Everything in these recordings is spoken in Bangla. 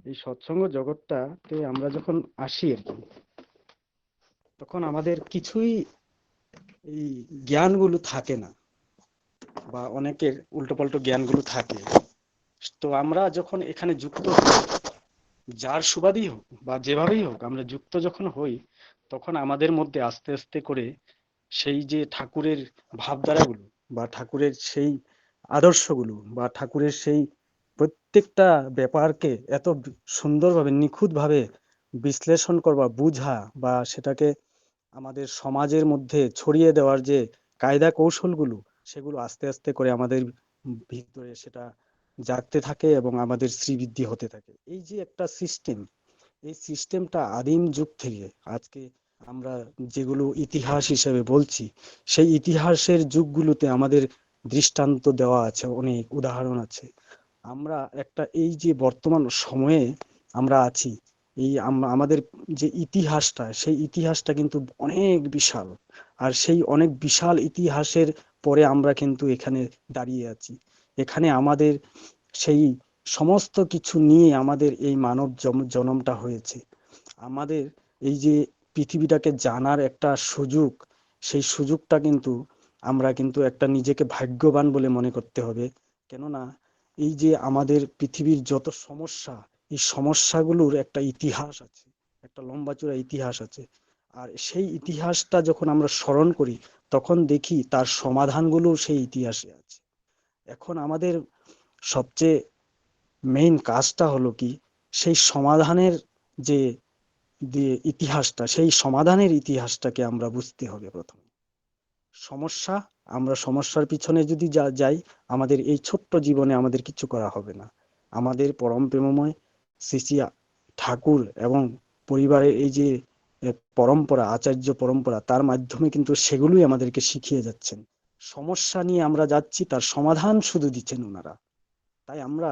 এই সৎসঙ্গ জগৎটাতে আমরা যখন আসি আর কি, তখন আমাদের কিছুই এই জ্ঞানগুলো থাকে না, বা অনেকের উল্টোপাল্টো জ্ঞানগুলো থাকে। তো আমরা যখন এখানে যুক্ত হই, যার সুবাদই হোক বা যেভাবেই হোক আমরা যুক্ত যখন হই, তখন আমাদের মধ্যে আস্তে আস্তে করে সেই যে ঠাকুরের ভাবধারাগুলো বা ঠাকুরের সেই আদর্শগুলো বা ঠাকুরের সেই প্রত্যেকটা ব্যাপারকে এত সুন্দরভাবে নিখুঁতভাবে বিশ্লেষণ করবা, বুঝা, বা সেটাকে আমাদের সমাজের মধ্যে ছড়িয়ে দেওয়ার যে কায়দা কৌশলগুলো, সেগুলো আস্তে আস্তে করে আমাদের ভিতরে সেটা জাগতে থাকে এবং আমাদের শ্রীবৃদ্ধি হতে থাকে। এই যে একটা সিস্টেম, এই সিস্টেমটা আদিম যুগ থেকে আজকে আমরা যেগুলো ইতিহাস হিসেবে বলছি, সেই ইতিহাসের যুগগুলোতে আমাদের দৃষ্টান্ত দেওয়া আছে, অনেক উদাহরণ আছে। আমরা একটা এই যে বর্তমান সময়ে আমরা আছি, এই আমাদের যে ইতিহাসটা, সেই ইতিহাসটা কিন্তু অনেক বিশাল। আর সেই অনেক বিশাল ইতিহাসের পরে আমরা কিন্তু এখানে দাঁড়িয়ে আছি। এখানে আমাদের সেই সমস্ত কিছু নিয়ে আমাদের এই মানব জনমটা হয়েছে। আমাদের এই যে পৃথিবীটাকে জানার একটা সুযোগ, সেই সুযোগটা কিন্তু আমরা কিন্তু একটা নিজেকে ভাগ্যবান বলে মনে করতে হবে। কেননা এই যে আমাদের পৃথিবীর যত সমস্যা, এই সমস্যাগুলোর একটা ইতিহাস আছে, একটা লম্বা চূড়া ইতিহাস আছে। আর সেই ইতিহাসটা যখন আমরা স্মরণ করি, তখন দেখি তার সমাধানগুলো সেই ইতিহাসে আছে। এখন আমাদের সবচেয়ে মেইন কাজটা হলো কি, সেই সমাধানের যে যে ইতিহাসটা, সেই সমাধানের ইতিহাসটাকে আমরা বুঝতে হবে প্রথমে। সমস্যা, আমরা সমস্যার পিছনে যদি যাই, আমাদের এই ছোট্ট জীবনে আমাদের কিছু করা হবে না। আমাদের পরম প্রেমময় শ্রী শ্রী ঠাকুর এবং পরিবারের এই যে পরম্পরা, আচার্য পরম্পরা, তার মাধ্যমে কিন্তু সেগুলোই আমাদেরকে শিখিয়ে যাচ্ছেন। সমস্যা নিয়ে আমরা যাচ্ছি, তার সমাধান শুধু দিচ্ছেন ওনারা। তাই আমরা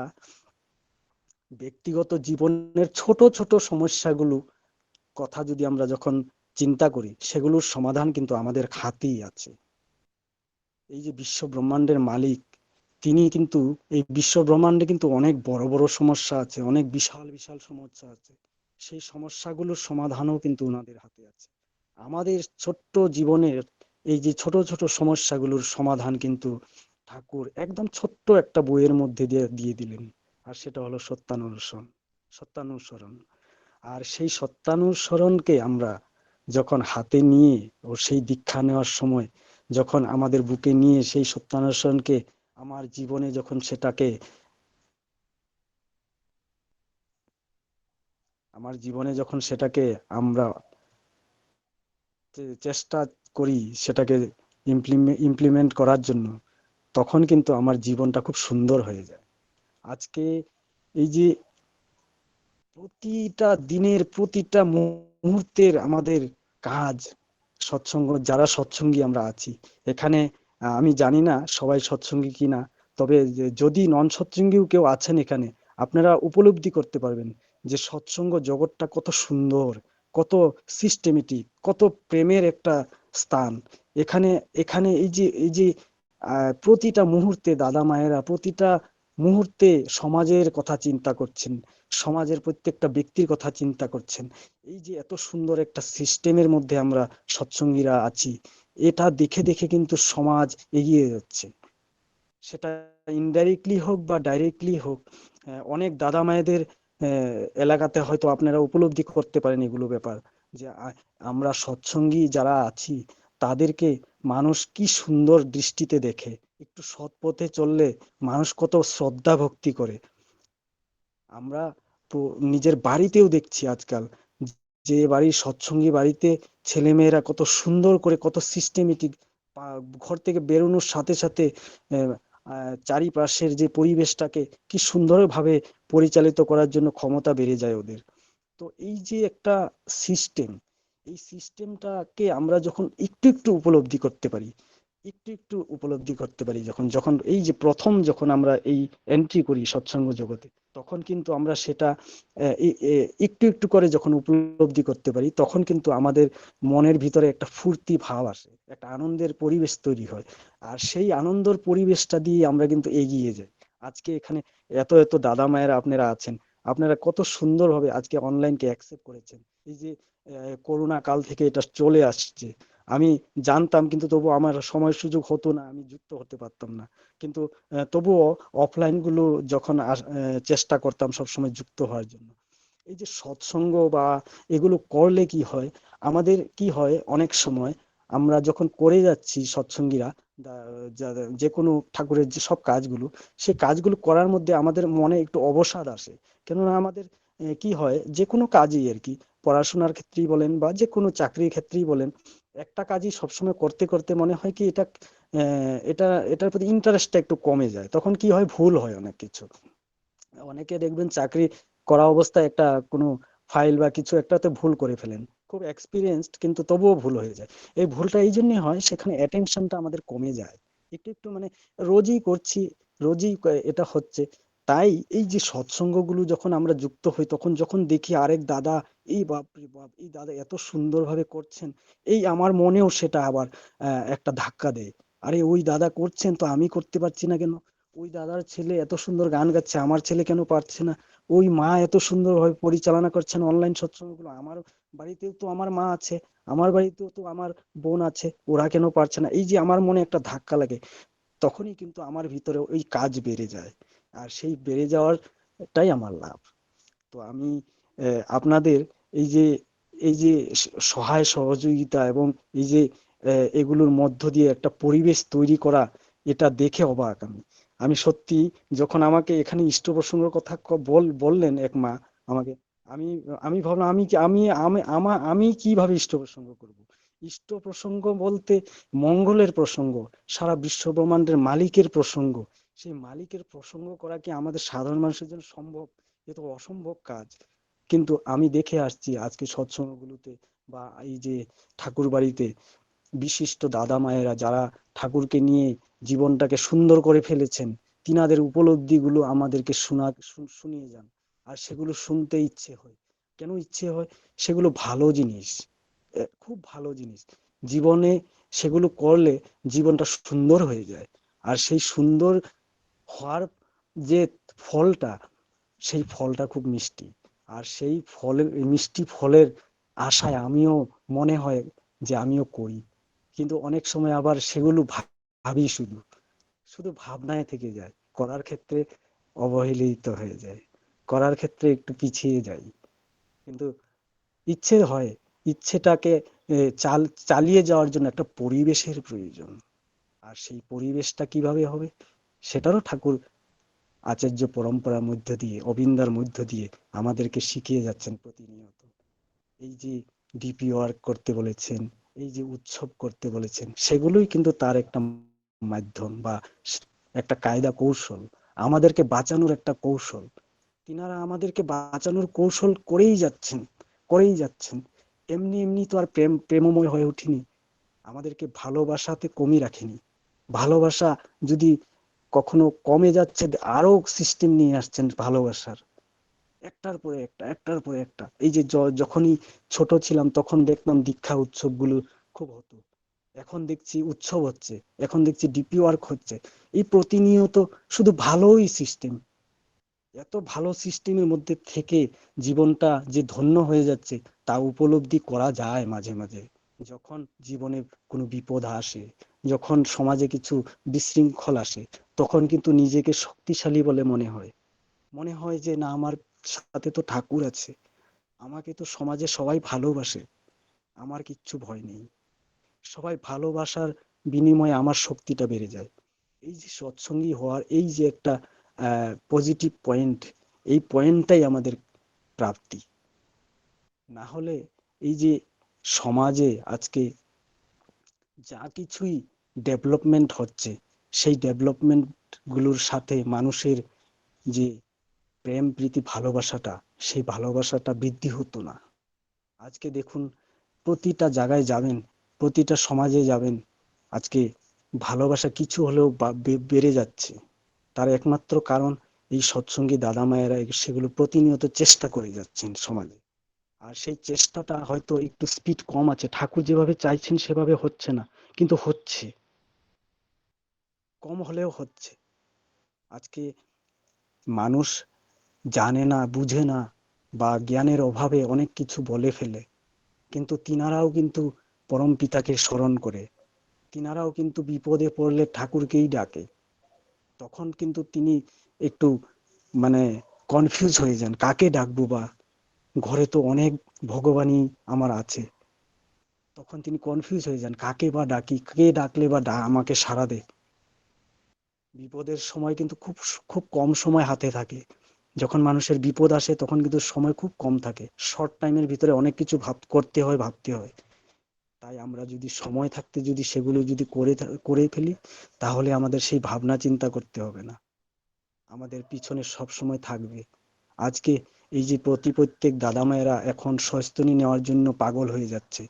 ব্যক্তিগত জীবনের ছোট ছোট সমস্যাগুলো কথা যদি আমরা যখন চিন্তা করি, সেগুলোর সমাধান কিন্তু আমাদের হাতেই আছে। এই যে বিশ্ব ব্রহ্মাণ্ডের মালিক, তিনি কিন্তু এই বিশ্ব ব্রহ্মাণ্ডে কিন্তু অনেক বড় বড় সমস্যা আছে, অনেক বিশাল বিশাল সমস্যা আছে। সেই সমস্যাগুলোর সমাধানও কিন্তু ওনাদের হাতে আছে। আমাদের ছোট্ট জীবনের এই যে ছোট ছোট সমস্যাগুলোর সমাধান কিন্তু ঠাকুর একদম ছোট্ট একটা বইয়ের মধ্যে দিয়ে দিয়ে দিলেন। আর সেটা হলো সত্যানুসরণ। সত্যানুসরণ। আর সেই সত্যানুসরণকে আমরা যখন হাতে নিয়ে, ও সেই দীক্ষা নেওয়ার সময় যখন আমাদের বুকে নিয়ে সেই সত্যানুসরণকে আমার জীবনে যখন সেটাকে আমার জীবনে যখন সেটাকে আমরা চেষ্টা করি সেটাকে ইমপ্লিমেন্ট করার জন্য, তখন কিন্তু আমার জীবনটা খুব সুন্দর হয়ে যায়। আজকে এই যে প্রতিটা দিনের প্রতিটা মুহূর্তের আমাদের কাজ, সৎসঙ্গ, যারা সৎসঙ্গী আমরা আছি এখানে, আমি জানি না সবাই সৎসঙ্গী কিনা, তবে যদি নন সৎসঙ্গীও কেউ আছেন এখানে, আপনারা উপলব্ধি করতে পারবেন যে সৎসঙ্গ জগৎটা কত সুন্দর, কত সিস্টেমেটিক, কত প্রেমের একটা স্থান। এখানে এখানে এই যে প্রতিটা মুহূর্তে দাদা মায়েরা প্রতিটা মুহূর্তে সমাজের কথা চিন্তা করছেন, সমাজের প্রত্যেকটা ব্যক্তির কথা চিন্তা করছেন। এই যে এত সুন্দর একটা সিস্টেমের মধ্যে আমরা সৎসঙ্গীরা আছি, এটা দেখে দেখে কিন্তু সমাজ এগিয়ে যাচ্ছে। সেটা ইনডাইরেক্টলি হোক বা ডাইরেক্টলি হোক। অনেক দাদা মায়েদের এলাকাতে হয়তো আপনারা উপলব্ধি করতে পারেন এগুলো ব্যাপার, যে আমরা সৎসঙ্গী যারা আছি তাদেরকে মানুষ কি সুন্দর দৃষ্টিতে দেখে। একটু সৎ পথে চললে মানুষ কত শ্রদ্ধা ভক্তি করে। আমরা নিজের বাড়িতেও দেখছি আজকাল, যে বাড়ির সৎসঙ্গী বাড়িতে ছেলেমেয়েরা কত সুন্দর করে, কত সিস্টেমেটিক, ঘর থেকে বেরোনোর সাথে সাথে চারিপাশের যে পরিবেশটাকে কি সুন্দরভাবে পরিচালিত করার জন্য ক্ষমতা বেড়ে যায় ওদের। তো এই যে একটা সিস্টেম, এই সিস্টেমটাকে আমরা যখন একটু একটু উপলব্ধি করতে পারি, একটু একটু উপলব্ধি করতে পারি, যখন যখন এই যে প্রথম যখন আমরা এই এন্ট্রি করি সৎসঙ্গ জগতে, তখন কিন্তু আমরা সেটা একটু একটু করে যখন উপলব্ধি করতে পারি, তখন কিন্তু আমাদের মনের ভিতরে একটা ফুর্তি ভাব আসে, একটা আনন্দের পরিবেশ তৈরি হয়। আর সেই আনন্দের পরিবেশটা দিয়ে আমরা কিন্তু এগিয়ে যাই। আজকে এখানে এত এত দাদা মায়েরা আপনারা আছেন, আপনারা কত সুন্দরভাবে আজকে অনলাইনকে অ্যাকসেপ্ট করেছেন। এই যে করোনা কাল থেকে এটা চলে আসছে, আমি জানতাম কিন্তু তবু আমার সময় সুযোগ হতো না, আমি যুক্ত হতে পারতাম না। কিন্তু তবুও অফলাইন গুলো যখন চেষ্টা করতাম সবসময় যুক্ত হওয়ার জন্য। এই যে সৎসঙ্গ বা এগুলো করলে কি হয়, আমাদের কি হয় অনেক সময় আমরা যখন করে যাচ্ছি সৎসঙ্গীরা যে কোনো ঠাকুরের যে সব কাজগুলো, সেই কাজগুলো করার মধ্যে আমাদের মনে একটু অবসাদ আসে। কেননা আমাদের কি হয় যে কোনো কাজই আর কি, পড়াশোনার ক্ষেত্রেই বলেন বা যে কোনো চাকরির ক্ষেত্রেই বলেন, একটা কাজই সবসময় করতে করতে মনে হয় কি এটার প্রতি ইন্টারেস্টটা একটু কমে যায়, তখন কি হয় ভুল হয় অনেক কিছু। অনেকে দেখবেন চাকরি করা অবস্থায় একটা কোনো ফাইল বা কিছু একটাতে ভুল করে ফেলেন, খুব এক্সপিরিয়েন্সড কিন্তু তবুও ভুল হয়ে যায়। এই ভুলটা এই জন্যই হয়, সেখানে অ্যাটেনশনটা আমাদের কমে যায় একটু একটু, মানে রোজই করছি, এটা হচ্ছে। তাই এই যে সৎসঙ্গগুলো যখন আমরা যুক্ত হই, তখন যখন দেখি আরেক দাদা, এই বাপ রে বাপ, এই দাদা এত সুন্দরভাবে করছেন, এই আমার মনেও সেটা আবার একটা ধাক্কা দেয়। আরে ওই দাদা করছেন তো আমি করতে পারছি না কেন? ওই দাদার ছেলে এত সুন্দর গান গাচ্ছে, আমার ছেলে কেন পারছে না? ওই মা এত সুন্দরভাবে পরিচালনা করছেন অনলাইন সৎসঙ্গগুলো, আমার বাড়িতেও তো আমার মা আছে, আমার বাড়িতেও তো আমার বোন আছে, ওরা কেন পারছে না? এই যে আমার মনে একটা ধাক্কা লাগে, তখনই কিন্তু আমার ভিতরে ওই কাজ বেড়ে যায়। আর সেই বেড়ে যাওয়ারটাই আমার লাভ। তো আমি আপনাদের এই যে সহায় সহযোগিতা এবং এই যে এগুলোর মধ্য দিয়ে একটা পরিবেশ তৈরি করা, এটা দেখে অবাক আমি। আমি সত্যি, যখন আমাকে এখানে ইষ্ট প্রসঙ্গের কথা বললেন এক মা আমাকে, আমি আমি ভাবলাম আমি কি আমি আমি আমি কিভাবে ইষ্ট প্রসঙ্গ করব। ইষ্ট প্রসঙ্গ বলতে মঙ্গলের প্রসঙ্গ, সারা বিশ্ব ব্রহ্মাণ্ডের মালিকের প্রসঙ্গ। সেই মালিকের প্রসঙ্গ করা কি আমাদের সাধারণ মানুষের জন্য সম্ভব? এ তো অসম্ভব কাজ। কিন্তু আমি দেখে আসছি আজকে সৎসঙ্গগুলোতে বা এই যে ঠাকুর বাড়িতে বিশিষ্ট দাদা মায়েরা যারা ঠাকুরকে নিয়ে জীবনটাকে সুন্দর করে ফেলেছেন, তিনাদের উপলব্ধিগুলো আমাদেরকে শুনিয়ে যান। আর সেগুলো শুনতে ইচ্ছে হয়। কেন ইচ্ছে হয়? সেগুলো ভালো জিনিস, খুব ভালো জিনিস। জীবনে সেগুলো করলে জীবনটা সুন্দর হয়ে যায়। আর সেই সুন্দর হওয়ার যে ফলটা, সেই ফলটা খুব মিষ্টি। আর সেই ফলের, মিষ্টি ফলের আশায় আমিও, মনে হয় যে আমিও করি। কিন্তু অনেক সময় আবার সেগুলো ভাবি, শুধু শুধু ভাবনায় থেকে যায়, করার ক্ষেত্রে অবহেলিত হয়ে যায়, করার ক্ষেত্রে একটু পিছিয়ে যাই। কিন্তু ইচ্ছে হয়, ইচ্ছেটাকে চালিয়ে যাওয়ার জন্য একটা পরিবেশের প্রয়োজন। আর সেই পরিবেশটা কিভাবে হবে, সেটারও ঠাকুর আচার্য পরম্পরার মধ্য দিয়ে, অবিন্দার মধ্য দিয়ে আমাদেরকে শিখিয়ে যাচ্ছেন প্রতিনিয়ত। এই যে ডিপি ওয়ার্ক করতে বলেছেন, এই যে উৎসব করতে বলেছেন, সেগুলোই কিন্তু তার একটা মাধ্যম বা একটা কায়দা কৌশল, আমাদেরকে বাঁচানোর একটা কৌশল। তিনারা আমাদেরকে বাঁচানোর কৌশল করেই যাচ্ছেন। এমনি এমনি তো আর প্রেমময় হয়ে ওঠেনি, আমাদেরকে ভালোবাসাতে কমই রাখেনি। ভালোবাসা যদি কখনো কমে যাচ্ছে, আরো সিস্টেম নিয়ে আসছেন ভালোবাসার, একটার পরে একটা, একটার পরে একটা। এই যে যখনই ছোট ছিলাম তখন দেখতাম দীক্ষা উৎসবগুলো খুব হতো, এখন দেখছি উৎসব হচ্ছে, এখন দেখছি ডিপি ওয়ার্ক হচ্ছে। এই প্রতিনিয়ত শুধু ভালোই সিস্টেম, এত ভালো সিস্টেমের মধ্যে থেকে জীবনটা যে ধন্য হয়ে যাচ্ছে, তা উপলব্ধি করা যায় মাঝে মাঝে। যখন জীবনে কোনো বিপদ আসে, যখন সমাজে কিছু বিশৃঙ্খল আসে, তখন কিন্তু নিজেকে শক্তিশালী বলে মনে হয়। মনে হয় যে না, আমার সাথে তো ঠাকুর আছে, আমাকে তো সমাজে সবাই ভালোবাসে, আমার কিচ্ছু ভয় নেই। সবাই ভালোবাসার বিনিময়ে আমার শক্তিটা বেড়ে যায়। এই যে সৎসঙ্গী হওয়ার এই যে একটা পজিটিভ পয়েন্ট, এই পয়েন্টটাই আমাদের প্রাপ্তি। না হলে এই যে সমাজে আজকে যা কিছুই ডেভেলপমেন্ট হচ্ছে, সেই ডেভেলপমেন্ট গুলোর সাথে মানুষের যে প্রেম প্রীতি ভালোবাসাটা, সেই ভালোবাসাটা বৃদ্ধি হতো না। আজকে দেখুন, প্রতিটা জায়গায় যাবেন, প্রতিটা সমাজে যাবেন, আজকে ভালোবাসা কিছু হলেও বেড়ে যাচ্ছে। তার একমাত্র কারণ এই সৎসঙ্গী দাদা মায়েরা সেগুলো প্রতিনিয়ত চেষ্টা করে যাচ্ছেন সমাজে। আর সেই চেষ্টাটা হয়তো একটু স্পিড কম আছে, ঠাকুর যেভাবে চাইছেন সেভাবে হচ্ছে না, কিন্তু হচ্ছে, কম হলেও হচ্ছে। আজকে মানুষ জানে না, বুঝে না, বা জ্ঞানের অভাবে অনেক কিছু বলে ফেলে, কিন্তু তিনারাও কিন্তু পরম পিতাকে স্মরণ করে, তিনারাও কিন্তু বিপদে পড়লে ঠাকুরকেই ডাকে। তখন কিন্তু তিনি একটু মানে কনফিউজ হয়ে যান, কাকে ডাকবো, বা ঘরে তো অনেক ভগবানই আমার আছে। তখন তিনি কনফিউজ হয়ে যান, কাকে বা ডাকি, কে ডাকলে বা আমাকে সাড়া দেয়। বিপদের সময় কিন্তু খুব খুব কম সময় হাতে থাকে। যখন মানুষের বিপদ আসে তখন কিন্তু সময় খুব কম থাকে, শর্ট টাইমের ভিতরে অনেক কিছু করতে হয়, ভাবতে হয়। তাই আমরা যদি সময় থাকতে যদি সেগুলো যদি করে ফেলি, তাহলে আমাদের সেই ভাবনা চিন্তা করতে হবে না, আমাদের পিছনে সব সময় থাকবে। আজকে এই যে প্রত্যেক দাদা মায়েরা এখন সস্তনী নেওয়ার জন্য পাগল হয়ে যাচ্ছে,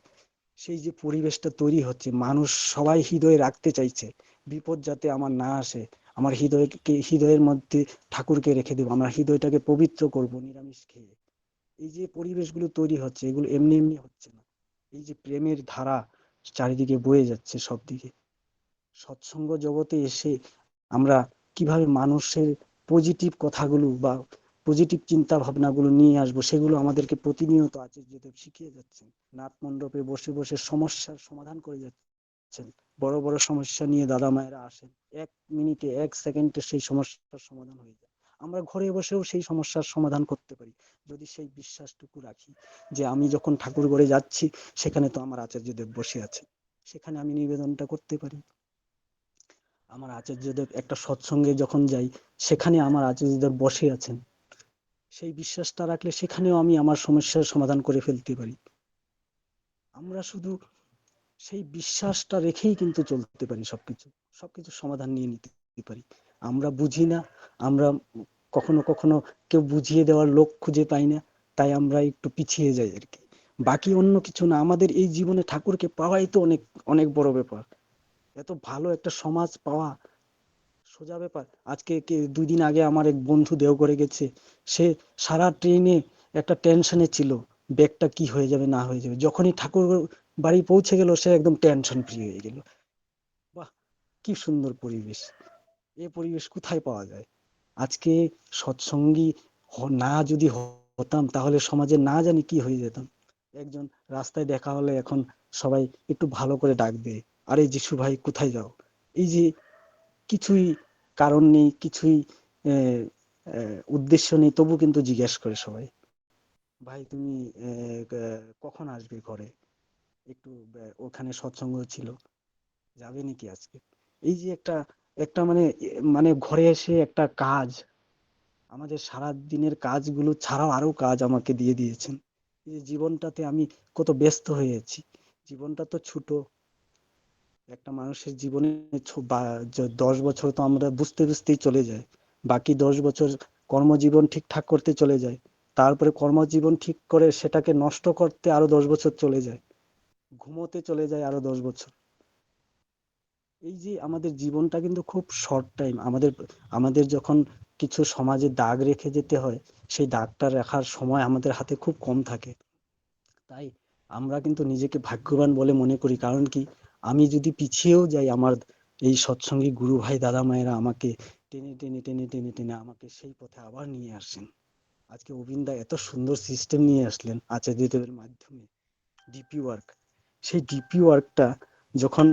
সেই যে পরিবেশটা তৈরি হচ্ছে, মানুষ সবাই হৃদয়ে রাখতে চাইছে, বিপদ যাতে আমার না আসে, আমার হৃদয়ের মধ্যে ঠাকুরকে রেখে দেবো, আমার হৃদয়টাকে পবিত্র করব নিরামিষ খেয়ে। এই যে পরিবেশগুলো তৈরি হচ্ছে, এগুলো এমনি এমনি হচ্ছে না। এই যে প্রেমের ধারা চারিদিকে বয়ে যাচ্ছে সব দিকে, সৎসঙ্গ জগতে এসে আমরা কিভাবে মানুষের পজিটিভ কথাগুলো বা পজিটিভ চিন্তা ভাবনাগুলো নিয়ে আসবো, সেগুলো আমাদেরকে প্রতিনিয়ত আচার্যদেব শিখিয়ে যাচ্ছেন। নাট মণ্ডপে বসে বসে সমস্যার সমাধান করে যাচ্ছেন। বড় বড় সমস্যা নিয়ে দাদা মায়েরা আসেন, 1 মিনিটে 1 সেকেন্ডে সেই সমস্যার সমাধান হয়ে যায়। আমরা ঘরে বসেও সেই সমস্যার সমাধান করতে পারি, যদি সেই বিশ্বাসটুকু রাখি যে আমি যখন ঠাকুর ঘরে যাচ্ছি, সেখানে তো আমার আচার্যদেব বসে আছে, সেখানে আমি নিবেদনটা করতে পারি। আমার আচার্যদেব একটা সৎসঙ্গে যখন যাই, সেখানে আমার আচার্যদেব বসে আছেন, সেই বিশ্বাসটা রাখলে সেখানেও আমি আমার সমস্যার সমাধান করে ফেলতে পারি। আমরা শুধু সেই বিশ্বাসটা রেখেই কিন্তু চলতে পারি, সবকিছু সবকিছু সমাধান নিয়ে নিতে পারি। আমরা বুঝি না, আমরা কখনো কখনো কেউ বুঝিয়ে দেওয়ার লোক খুঁজে পাই না, তাই আমরা একটু পিছিয়ে যাই আর কি। বাকি অন্য কিছু না, আমাদের এই জীবনে ঠাকুরকে পাওয়াই তো অনেক অনেক বড় ব্যাপার। এত ভালো একটা সমাজ পাওয়া সোজা ব্যাপার। আজকে 2 দিন আগে আমার এক বন্ধু দেওঘরে গেছে, সে সারা ট্রেনে একটা টেনশনে ছিল, ব্যাগটা কি হয়ে যাবে না হয়ে যাবে, যখনই ঠাকুর বাড়ি পৌঁছে গেল সে একদম টেনশন ফ্রি হয়ে গেল। বাহ, কি সুন্দর পরিবেশ! এই পরিবেশ কোথায় পাওয়া যায়? আজকে সৎসঙ্গী না যদি হতাম, তাহলে সমাজে না জানি কি হয়ে যেতাম। একজন রাস্তায় দেখা হলে এখন সবাই একটু ভালো করে ডাক দেয়, আরে যিশু ভাই কোথায় যাও। এই যে কিছুই কারণ নেই, কিছুই আহ, উদ্দেশ্য নেই, তবু কিন্তু জিজ্ঞেস করে সবাই, ভাই তুমি কখন আসবে ঘরে, একটু ওখানে সৎসঙ্গ ছিল, যাবে নাকি আজকে। এই যে একটা একটা মানে মানে ঘরে এসে একটা কাজ, আমাদের সারা দিনের কাজগুলো ছাড়াও আরো কাজ আমাকে দিয়ে দিয়েছেন। এই যে জীবনটাতে আমি কত ব্যস্ত হয়ে আছি, জীবনটা তো ছোট। একটা মানুষের জীবনে 10 বছর তো আমরা বুঝতে বুঝতেই চলে যায়, বাকি 10 বছর কর্মজীবন ঠিকঠাক করতে চলে যায়, তারপরে কর্মজীবন ঠিক করে সেটাকে নষ্ট করতে আরো 10 বছর চলে যায়, ঘুমোতে চলে যায় আরো 10 বছর। এই যে আমাদের জীবনটা কিন্তু খুব শর্ট টাইম। আমাদের আমাদের যখন কিছু সমাজে দাগ রেখে যেতে হয়, সেই দাগটা রাখার সময় আমাদের হাতে খুব কম থাকে। তাই আমরা কিন্তু নিজেকে ভাগ্যবান বলে মনে করি, কারণ কি, আমি যদি পিছিয়েও যাই, আমার এই সৎসঙ্গী গুরু ভাই দাদা মায়েরা আমাকে টেনে টেনে টেনে টেনে টেনে আমাকে সেই পথে আবার নিয়ে আসেন। আজকে অবিন্দা এত সুন্দর সিস্টেম নিয়ে আসলেন আচার্যদেবের মাধ্যমে, ডিপি ওয়ার্ক। সেই ডিপি ওয়ার্কটা যখন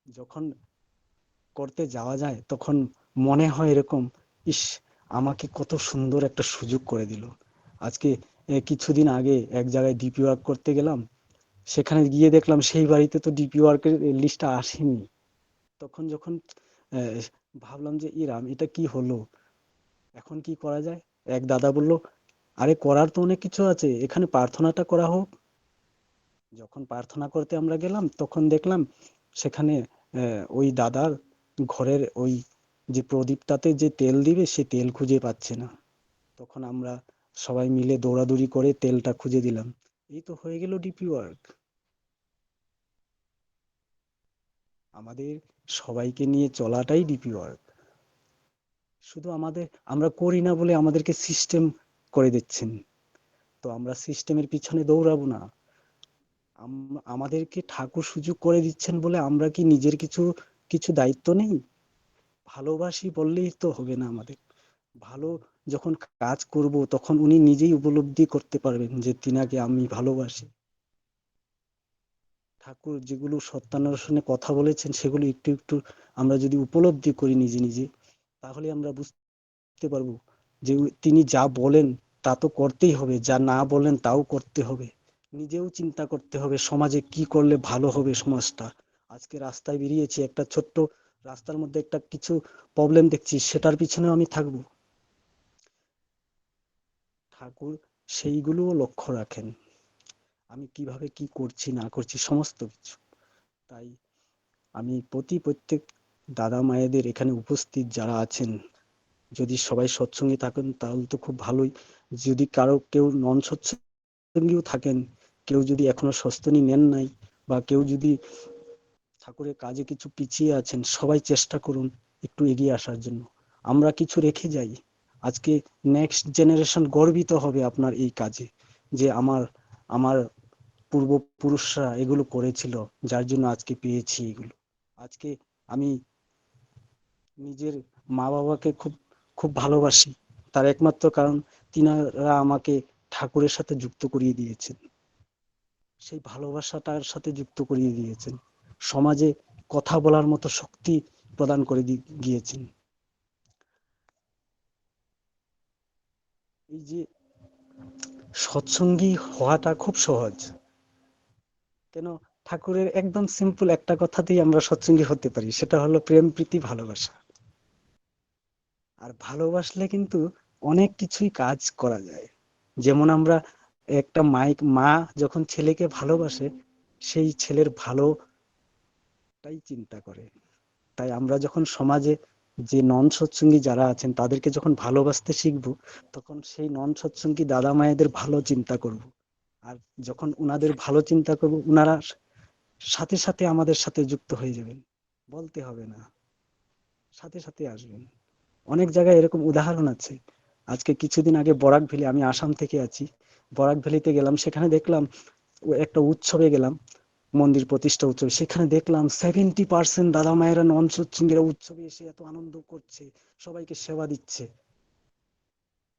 যখন করতে যাওয়া যায়, তখন মনে হয় এরকম, ইস, আমাকে কত সুন্দর একটা সুযোগ করে দিল। আজকে কিছুদিন আগে এক জায়গায় ডিপি ওয়ার্ক করতে গেলাম, সেখানে গিয়ে দেখলাম সেই বাড়িতে তো ডিপি ওয়ার্কের লিস্টটা আসেনি। তখন যখন আহ, ভাবলাম যে ইরাম, এটা কি হলো, এখন কি করা যায়। এক দাদা বলল, আরে করার তো অনেক কিছু আছে, এখানে প্রার্থনাটা করা হোক। যখন প্রার্থনা করতে আমরা গেলাম, তখন দেখলাম সেখানে ওই দাদার ঘরের ওই যে প্রদীপটাতে যে তেল দিবে, সে তেল খুঁজে পাচ্ছে না। তখন আমরা সবাই মিলে দৌড়াদৌড়ি করে তেলটা খুঁজে দিলাম। এই তো হয়ে গেল ডিপি ওয়ার্ক। আমাদের সবাইকে নিয়ে চলাটাই ডিপি ওয়ার্ক। শুধু আমরা করি না বলে আমাদেরকে সিস্টেম করে দিচ্ছেন, তো আমরা সিস্টেমের পিছনে দৌড়াবো না। আমাদেরকে ঠাকুর সুযোগ করে দিচ্ছেন বলে আমরা কি নিজের কিছু কিছু দায়িত্ব নেই? ভালোবাসি বললেই তো হবে না আমাদের, ভালো যখন কাজ করব তখন উনি নিজেই উপলব্ধি করতে পারবেন যে তিনাকে আমি ভালোবাসি। ঠাকুর যেগুলো সত্যান্বেষণে কথা বলেছেন সেগুলো একটু একটু আমরা যদি উপলব্ধি করি নিজে নিজে, তাহলে আমরা বুঝতে পারবো যে তিনি যা বলেন তা তো করতেই হবে, যা না বলেন তাও করতে হবে। নিজেও চিন্তা করতে হবে সমাজে কি করলে ভালো হবে সমাজটা। আজকে রাস্তায় বেরিয়েছি, একটা ছোট্ট রাস্তার মধ্যে একটা কিছু প্রবলেম দেখছি, সেটার পিছনেও আমি থাকবো। ঠাকুর সেইগুলোও লক্ষ্য রাখেন, আমি কিভাবে কি করছি না করছি সমস্ত কিছু। তাই আমি প্রত্যেক দাদা মায়েদের এখানে উপস্থিত যারা আছেন, যদি সবাই সৎসঙ্গী থাকেন তাহলে তো খুব ভালোই। যদি কারো কেউ নন সৎসঙ্গীও থাকেন, কেউ যদি এখনো সস্তনী নেন নাই, বা কেউ যদি ঠাকুরের কাজে কিছু পিছিয়ে আছেন, সবাই চেষ্টা করুন একটু এগিয়ে আসার জন্য। আমরা কিছু রেখে যাই, আজকে নেক্সট জেনারেশন গর্বিত হবে আপনার এই কাজে, যে আমার আমার পূর্বপুরুষরা এগুলো করেছিল, যার জন্য আজকে পেয়েছি এগুলো। আজকে আমি নিজের মা বাবাকে খুব খুব ভালোবাসি, তার একমাত্র কারণ তিনারা আমাকে ঠাকুরের সাথে যুক্ত করিয়ে দিয়েছেন, সেই ভালোবাসাটার সাথে যুক্ত করিয়ে দিয়েছেন, সমাজে কথা বলার মতো শক্তি প্রদান করে গিয়েছেন। এই যে সৎসঙ্গী হওয়াটা খুব সহজ, কেন? ঠাকুরের একদম সিম্পল একটা কথাতেই আমরা সৎসঙ্গী হতে পারি, সেটা হলো প্রেম প্রীতি ভালোবাসা। আর ভালোবাসলে কিন্তু অনেক কিছুই কাজ করা যায়। যেমন আমরা একটা মা যখন ছেলেকে ভালোবাসে, সেই ছেলের ভালোটাই চিন্তা করে। তাই আমরা যখন সমাজে যে নন সৎসঙ্গী যারা আছেন তাদেরকে যখন ভালোবাসতে শিখবো, তখন সেই নন সৎসঙ্গী দাদা মায়েদের ভালো চিন্তা করব। আর যখন উনাদের ভালো চিন্তা করব, উনারা সাথে সাথে আমাদের সাথে যুক্ত হয়ে যাবেন, বলতে হবে না, সাথে সাথে আসবেন। অনেক জায়গায় এরকম উদাহরণ আছে। আজকে কিছুদিন আগে বরাক ভ্যালি, আমি আসাম থেকে আছি, বরাক ভ্যালিতে গেলাম, সেখানে দেখলাম একটা উৎসবে গেলাম, মন্দির প্রতিষ্ঠা উৎসবে, সেখানে দেখলাম 70% দাদা মায়েরা নন সৎসঙ্গীরা উৎসবে এসে এত আনন্দ করছে, সবাইকে সেবা দিচ্ছে।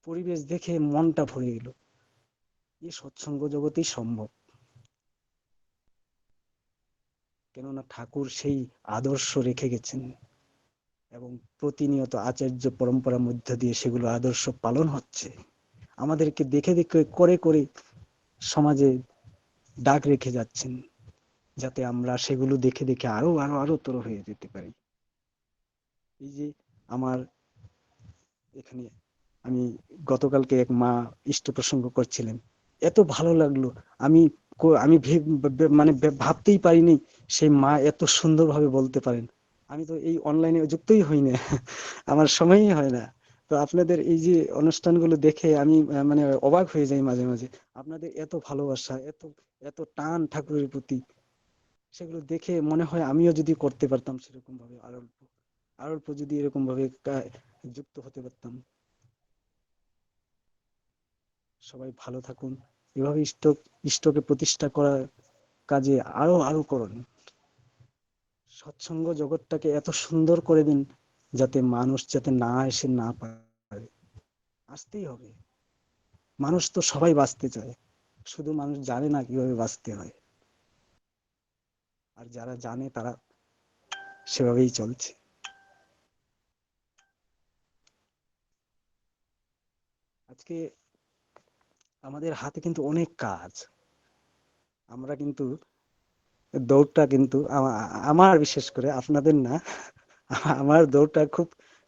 পরিবেশ দেখে মনটা ভরে গেল। এই সৎসঙ্গ জগতেই সম্ভব, কেননা ঠাকুর সেই আদর্শ রেখে গেছেন, এবং প্রতিনিয়ত আচার্য পরম্পরার মধ্য দিয়ে সেগুলো আদর্শ পালন হচ্ছে। আমাদেরকে দেখে দেখে করে করে সমাজে ডাক রেখে যাচ্ছেন, যাতে আমরা সেগুলো দেখে দেখে আরো আরো আরো তর হয়ে যেতে পারি। এই যে আমার এখানে, আমি গতকালকে এক মা ইষ্ট প্রসঙ্গ করছিলেন, এত ভালো লাগলো। আমি আমি মানে ভাবতেই পারিনি সেই মা এত সুন্দরভাবে বলতে পারেন। আমি তো এই অনলাইনে যুক্তই হই না, আমার সময়ই হয় না। তো আপনাদের এই যে অনুষ্ঠানগুলো দেখে আমি মানে অবাক হয়ে যাই মাঝে মাঝে। আপনাদের এত ভালোবাসা, এত এত টান ঠাকুরের প্রতি, সেগুলো দেখে মনে হয় আমিও যদি করতে পারতাম সেরকম ভাবে, আর অল্প আর অল্প যদি এরকম ভাবে যুক্ত হতে পারতাম। সবাই ভালো থাকুন, এভাবে ইষ্টকে প্রতিষ্ঠা করার কাজে আরো আরো করুন। সৎসঙ্গ জগৎটাকে এত সুন্দর করে দিন যাতে মানুষ যাতে না এসে না পারে। আসতেই হবে, মানুষ তো সবাই বাঁচতে চায়, শুধু মানুষ জানে না কিভাবে বাঁচতে হয়। আর যারা জানে তারা সেভাবেই চলছে। আজকে আমাদের হাতে কিন্তু অনেক কাজ, আমরা কিন্তু দৌড়টা কিন্তু আমার বিশেষ করে, আপনাদের না, আমার দৌড়টা খুব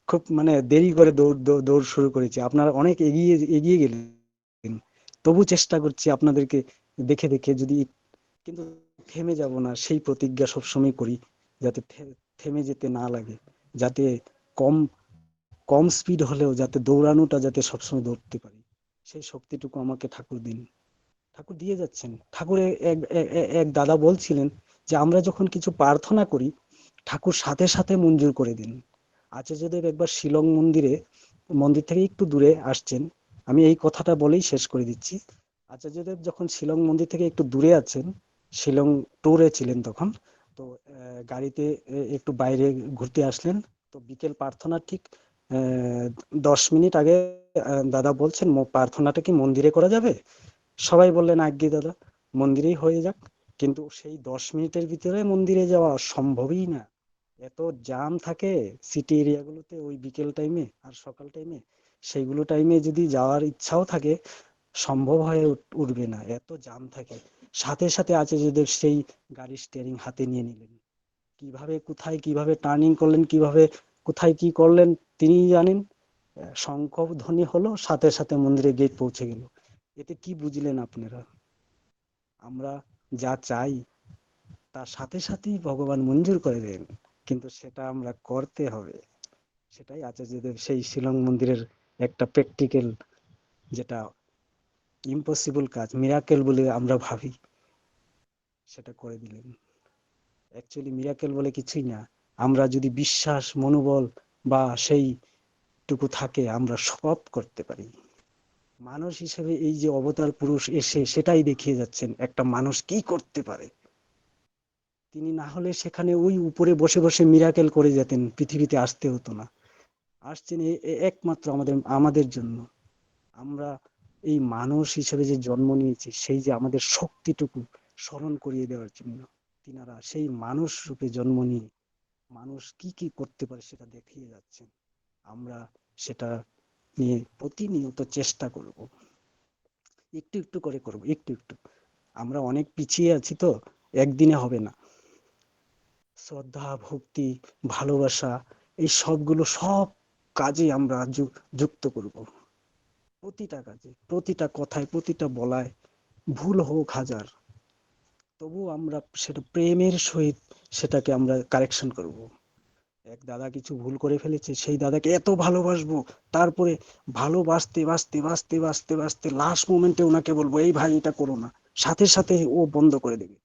খুব মানে দেরি করে দৌড় দৌড় দৌড় শুরু করেছি, আপনারা অনেক এগিয়ে এগিয়ে গেলেন। তবু চেষ্টা করছি আপনাদেরকে দেখে দেখে যদি, কিন্তু থেমে যাব না সেই প্রতিজ্ঞা সবসময় করি, যাতে থেমে যেতে না লাগে, যাতে কম কম স্পিড হলেও যাতে দৌড়ানোটা যাতে সবসময় দৌড়তে পারি, সেই শক্তিটুকু আমাকে ঠাকুর দিন। ঠাকুর দিয়ে যাচ্ছেন। ঠাকুরের এক দাদা বলছিলেন যে আমরা যখন কিছু প্রার্থনা করি, ঠাকুর সাথে সাথে মঞ্জুর করে দিন। আচার্যদেব একবার শিলং মন্দির থেকে একটু দূরে আসছেন, আমি এই কথাটা বলেই শেষ করে দিচ্ছি। আচার্যদেব যখন শিলং মন্দির থেকে একটু দূরে আছেন, শিলং ট্যুরে ছিলেন তখন, তো গাড়িতে একটু বাইরে ঘুরতে আসলেন, তো বিকেল প্রার্থনা ঠিক আহ, 10 মিনিট আগে দাদা বলছেন প্রার্থনাটা কি মন্দিরে করা যাবে? সবাই বললেন আজ্ঞে দাদা, মন্দিরেই হয়ে যাক। কিন্তু সেই 10 মিনিটের ভিতরে মন্দিরে যাওয়া সম্ভবই না। এত জ্যাম থাকে সিটি এরিয়াগুলোতে ওই বিকেল টাইমে আর সকাল টাইমে। সেইগুলো টাইমে যদি যাওয়ার ইচ্ছাও থাকে, সম্ভব হয়ে উঠবে না, এত জ্যাম থাকে। সাথে সাথে আছে যদি সেই গাড়ির স্টিয়ারিং হাতে নিয়ে নিলেন, কিভাবে কোথায় কিভাবে টার্নিং করলেন, কিভাবে কোথায় কি করলেন তিনিই জানেন। শঙ্খ ধ্বনি হলো, সাথে সাথে মন্দিরে গেট পৌঁছে গেল। এতে কি বুঝলেন আপনারা? আমরা যা চাই তার সাথে সাথেই ভগবান মঞ্জুর করে দেন, কিন্তু সেটা আমরা করতে হবে। সেটাই আচার্যদেব সেই শিলং মন্দিরের একটা প্র্যাকটিক্যাল, যেটা ইম্পসিবল কাজ, মিরাকেল বলে আমরা ভাবি, সেটা করে দিলেন। অ্যাকচুয়ালি মিরাকেল বলে কিছুই না। আমরা যদি বিশ্বাস মনোবল বা সেইটুকু থাকে, আমরা সব করতে পারি। মানুষ হিসেবে এই যে অবতার পুরুষ এসে সেটাই দেখিয়ে যাচ্ছেন একটা মানুষ কি করতে পারে। তিনি না হলে সেখানে ওই উপরে বসে বসে মিরাকেল করে যেতেন, পৃথিবীতে আসতে হতো না। আসছেন একমাত্র আমাদের আমাদের জন্য। আমরা এই মানুষ হিসেবে যে জন্ম নিয়েছি, সেই যে আমাদের শক্তিটুকু স্মরণ করিয়ে দেওয়ার জন্য তিনারা সেই মানুষ রূপে জন্ম নিয়ে মানুষ কি কি করতে পারে সেটা দেখিয়ে যাচ্ছেন। আমরা সেটা নিয়ে প্রতিনিয়ত চেষ্টা করব, একটু একটু করে করব, একটু একটু। আমরা অনেক পিছিয়ে আছি তো, একদিনে হবে না। শ্রদ্ধা ভক্তি ভালোবাসা এই সবগুলো সব কাজে আমরা যুক্ত করব। প্রতিটা কাজে, প্রতিটা কথায়, প্রতিটা বলায়, ভুল হোক হাজার, তবু আমরা সেটা প্রেমের সহিত সেটাকে আমরা কারেকশন করব। এক দাদা কিছু ভুল করে ফেলেছে, সেই দাদাকে এত ভালোবাসবো, তারপরে ভালোবাসতে বাসতে বাসতে বাসতে বাসতে লাস্ট মোমেন্টে ওনাকে বলবো এই ভাই এটা করো না, সাথে সাথে ও বন্ধ করে দেবে।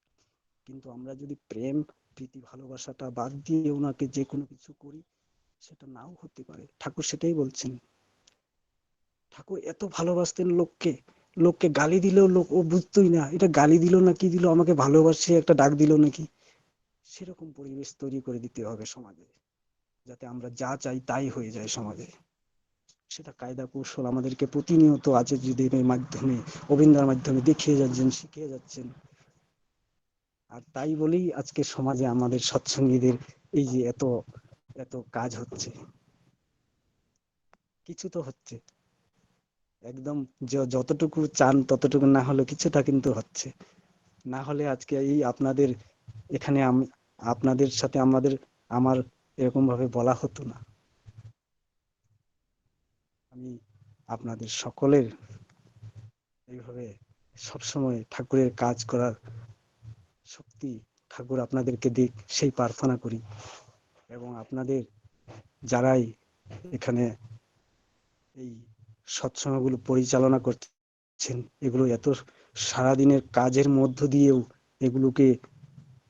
কিন্তু আমরা যদি প্রেম প্রীতি ভালোবাসাটা বাদ দিয়ে ওনাকে যে কোনো কিছু করি, সেটা নাও হতে পারে। ঠাকুর সেটাই বলছেন। ঠাকুর এত ভালোবাসতেন লোককে, লোককে গালি দিলেও লোক ও বুঝতোই না এটা গালি দিল না কি দিল, আমাকে ভালোবাসে একটা ডাক দিল নাকি। সেরকম পরিবেশ তৈরি করে দিতে হবে সমাজে, যাতে আমরা যা চাই তাই হয়ে যায় সমাজে। সেটা কায়দা কৌশল আমাদেরকে প্রতিনিয়ত আচার্যদেবের মাধ্যমে, অবিন্দার মাধ্যমে দেখিয়ে যাচ্ছেন, শিখিয়ে যাচ্ছেন। আর তাই বলেই আজকে সমাজে আমাদের সৎসঙ্গীদের এই যে এত এত কাজ হচ্ছে, কিছু তো হচ্ছে। একদম যতটুকু চান ততটুকু না হলে কিছুটা কিন্তু হচ্ছে। না হলে আজকে এই আপনাদের এখানে আমি আপনাদের সাথে আমার এরকম ভাবে বলা হতো না। আমি আপনাদের সকলের এইভাবে সবসময় ঠাকুরের কাজ করার শক্তি ঠাকুর আপনাদেরকে দিক, সেই প্রার্থনা করি। এবং আপনাদের যারাই এখানে এই সৎসঙ্গগুলো পরিচালনা করছেন, এগুলো এত সারাদিনের কাজের মধ্য দিয়েও এগুলোকে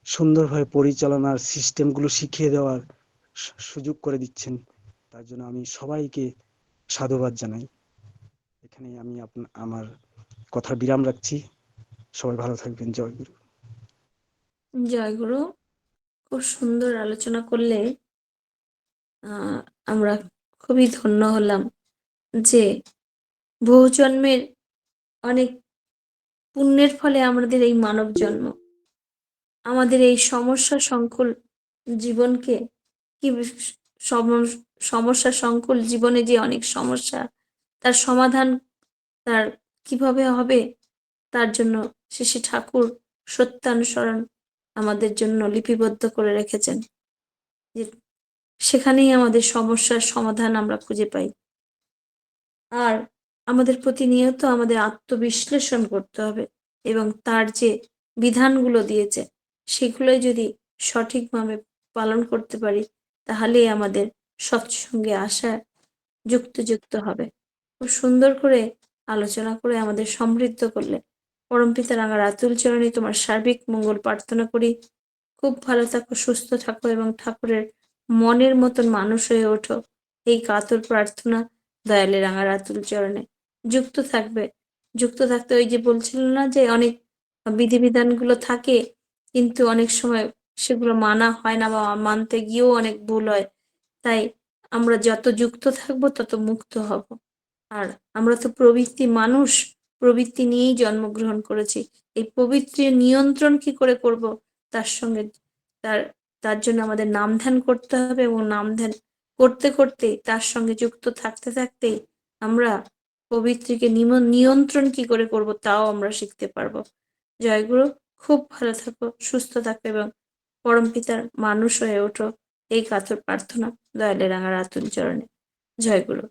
সুন্দরভাবে পরিচালনার সিস্টেমগুলো শিখিয়ে দেওয়ার সুযোগ করে দিচ্ছেন, তার জন্য আমি সবাইকে সাধুবাদ জানাই। এখানে আমি আমার কথা বিরাম রাখছি। সবাই ভালো থাকবেন। জয় গুরু। জয় গুরু। খুব সুন্দর আলোচনা করলে। আহ আমরা খুবই ধন্য হলাম যে বহু জন্মের অনেক পুণ্যের ফলে আমাদের এই মানব জন্ম, আমাদের এই সমস্যা সংকুল জীবনকে কি সমস্যা সংকুল জীবনে যে অনেক সমস্যা, তার সমাধান তার কিভাবে হবে, তার জন্য শ্রী ঠাকুর সত্যানুসরণ আমাদের জন্য লিপিবদ্ধ করে রেখেছেন। যে সেখানেই আমাদের সমস্যার সমাধান আমরা খুঁজে পাই। আর আমাদের প্রতিনিয়ত আমাদের আত্মবিশ্লেষণ করতে হবে এবং তার যে বিধানগুলো দিয়েছে সেগুলোই যদি সঠিকভাবে পালন করতে পারি, তাহলেই আমাদের সৎসঙ্গে আসা যুক্ত হবে। খুব সুন্দর করে আলোচনা করে আমাদের সমৃদ্ধ করলে। পরমপিতা রাঙা রাতুল চরণে তোমার সার্বিক মঙ্গল প্রার্থনা করি। খুব ভালো থাকো, সুস্থ থাকো এবং ঠাকুরের মনের মতন মানুষ হয়ে ওঠো, এই কাতর প্রার্থনা দয়ালে রাঙা রাতুল চরণে। যুক্ত থাকবে, যুক্ত থাকতে ওই যে বলছিল না যে অনেক বিধিবিধানগুলো থাকে, কিন্তু অনেক সময় সেগুলো মানা হয় না বা মানতে গিয়েও অনেক ভুল হয়। তাই আমরা যত যুক্ত থাকবো তত মুক্ত হব। আর আমরা তো প্রবৃত্তি মানুষ, প্রবৃত্তি নিয়েই জন্মগ্রহণ করেছি। এই প্রবৃত্তির নিয়ন্ত্রণ কি করে করব, তার সঙ্গে তার তার জন্য আমাদের নাম ধ্যান করতে হবে, এবং নাম ধ্যান করতে করতে তার সঙ্গে যুক্ত থাকতে থাকতেই আমরা প্রবৃত্তিকে নিয়ন্ত্রণ কি করে করব তাও আমরা শিখতে পারবো। জয়গুরু, খুব ভালো থাকো, সুস্থ থাকো এবং পরমপিতার মানুষ হয়ে ওঠো, এই কাতর প্রার্থনা দয়ালের রাঙা রাতুল চরণে। জয়গুরু।